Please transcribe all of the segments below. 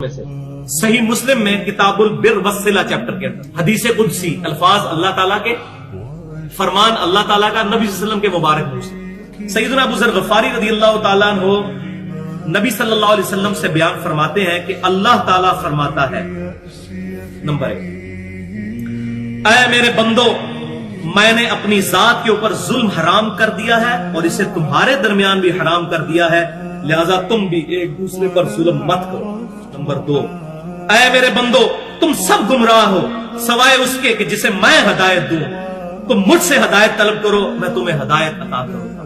میں سے صحیح مسلم میں کتاب البر والصلہ چیپٹر کے اندر حدیث قدسی الفاظ اللہ تعالیٰ کے، فرمان اللہ تعالیٰ کا، نبی صلی اللہ علیہ وسلم کے مبارک منہ سے سیدنا ابو ذر غفاری رضی اللہ تعالیٰ عنہ نبی صلی اللہ علیہ وسلم سے بیان فرماتے ہیں کہ اللہ تعالیٰ فرماتا ہے، نمبر 1، اے میرے بندو، میں نے اپنی ذات کے اوپر ظلم حرام کر دیا ہے اور اسے تمہارے درمیان بھی حرام کر دیا ہے، لہذا تم بھی ایک دوسرے پر ظلم مت کرو۔ نمبر 2، اے میرے بندو، تم سب گمراہ ہو سوائے اس کے کہ جسے میں ہدایت دوں، تم مجھ سے ہدایت طلب کرو، میں تمہیں ہدایت عطا کروں گا۔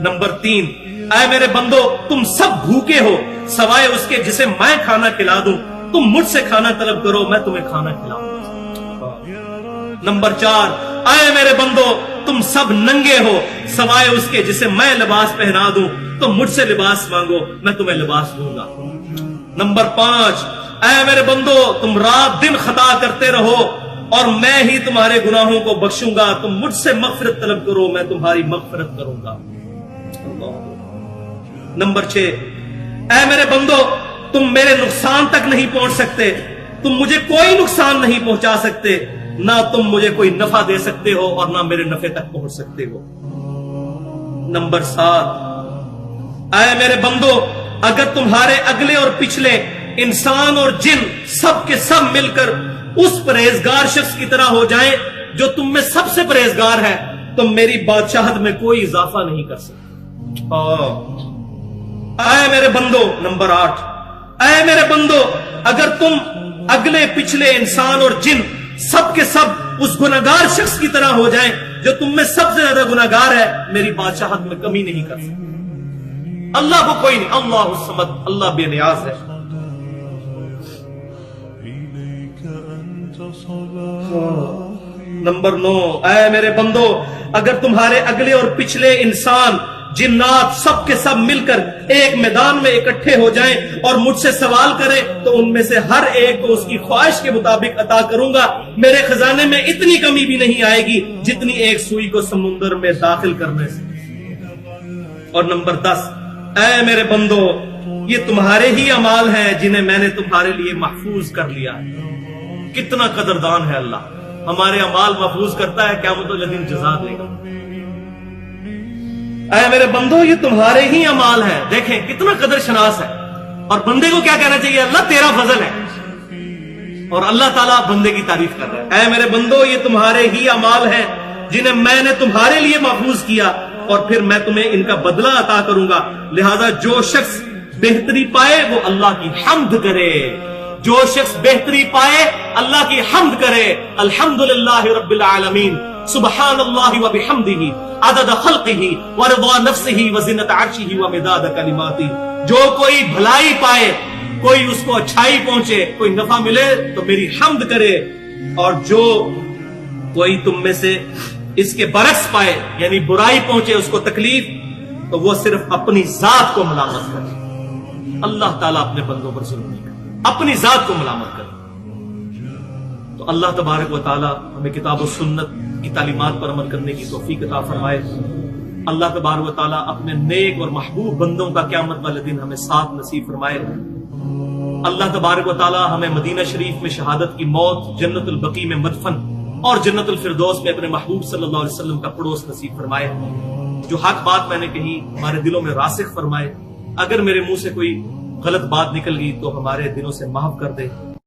نمبر 3، اے میرے بندو، تم سب بھوکے ہو سوائے اس کے جسے میں کھانا کھلا دوں، تم مجھ سے کھانا طلب کرو، میں تمہیں کھانا کھلاؤں گا۔ نمبر 4، اے میرے بندو، تم سب ننگے ہو سوائے اس کے جسے میں لباس پہنا دوں، تم مجھ سے لباس مانگو، میں تمہیں لباس دوں گا۔ نمبر 5، اے میرے بندو، تم رات دن خطا کرتے رہو اور میں ہی تمہارے گناہوں کو بخشوں گا، تم مجھ سے مغفرت طلب کرو، میں تمہاری مغفرت کروں گا۔ نمبر 6، اے میرے بندو، تم میرے نقصان تک نہیں پہنچ سکتے، تم مجھے کوئی نقصان نہیں پہنچا سکتے، نہ تم مجھے کوئی نفع دے سکتے ہو اور نہ میرے نفع تک پہنچ سکتے ہو۔ نمبر 7، اے میرے بندو، اگر تمہارے اگلے اور پچھلے انسان اور جن سب کے سب مل کر اس پرہیزگار شخص کی طرح ہو جائیں جو تم میں سب سے پرہیزگار ہے، تم میری بادشاہت میں کوئی اضافہ نہیں کر سکتے۔ اے میرے بندو، نمبر 8، اے میرے بندو، اگر تم اگلے پچھلے انسان اور جن سب کے سب اس گناہگار شخص کی طرح ہو جائیں جو تم میں سب سے زیادہ گناہگار ہے، میری بادشاہت میں کمی نہیں کر سکتے۔ اللہ کو کوئی نہیں، اللہ الصمد، اللہ بے نیاز ہے۔ نمبر 9، اے میرے بندو، اگر تمہارے اگلے اور پچھلے انسان جنات سب کے سب مل کر ایک میدان میں اکٹھے ہو جائیں اور مجھ سے سوال کریں تو ان میں سے ہر ایک کو اس کی خواہش کے مطابق عطا کروں گا، میرے خزانے میں اتنی کمی بھی نہیں آئے گی جتنی ایک سوئی کو سمندر میں داخل کرنے سے۔ اور نمبر 10، اے میرے بندو، یہ تمہارے ہی اعمال ہیں جنہیں میں نے تمہارے لیے محفوظ کر لیا ہے۔ کتنا قدردان ہے اللہ، ہمارے اعمال محفوظ کرتا ہے، قیامت الدین جزا دے گا۔ اے میرے بندو، یہ تمہارے ہی اعمال ہیں، دیکھیں کتنا قدر شناس ہے، اور بندے کو کیا کہنا چاہیے؟ اللہ تیرا فضل ہے، اور اللہ تعالیٰ بندے کی تعریف کر رہا ہے۔ اے میرے بندو، یہ تمہارے ہی اعمال ہیں جنہیں میں نے تمہارے لیے محفوظ کیا، اور پھر میں تمہیں ان کا بدلہ عطا کروں گا، لہذا جو شخص بہتری پائے وہ اللہ کی حمد کرے، جو شخص بہتری پائے اللہ کی حمد کرے۔ الحمدللہ رب العالمین، سبحان اللہ و بحمدہ، عدد خلقہ ورضا نفسہ وزنت عرشہ ومداد کلماتہ۔ جو کوئی بھلائی پائے، کوئی اس کو اچھائی پہنچے، کوئی نفع ملے تو میری حمد کرے، اور جو کوئی تم میں سے اس کے برعکس پائے، یعنی برائی پہنچے، اس کو تکلیف، تو وہ صرف اپنی ذات کو ملامت کرے۔ اللہ تعالیٰ اپنے بندوں پر ظلم نہیں کرے، اپنی ذات کو ملامت کرے۔ تو اللہ تبارک و تعالیٰ ہمیں کتاب و سنت کی تعلیمات پر عمل کرنے کی توفیق عطا فرمائے۔ اللہ تبارک و تعالیٰ اپنے نیک اور محبوب بندوں کا قیامت والے دن ہمیں ساتھ نصیب فرمائے۔ اللہ تبارک و تعالیٰ ہمیں مدینہ شریف میں شہادت کی موت، جنت البقیع میں مدفن اور جنت الفردوس میں اپنے محبوب صلی اللہ علیہ وسلم کا پڑوس نصیب فرمائے۔ جو حق بات میں نے کہی ہمارے دلوں میں راسخ فرمائے، اگر میرے منہ سے کوئی غلط بات نکل گئی تو ہمارے دلوں سے معاف کر دے۔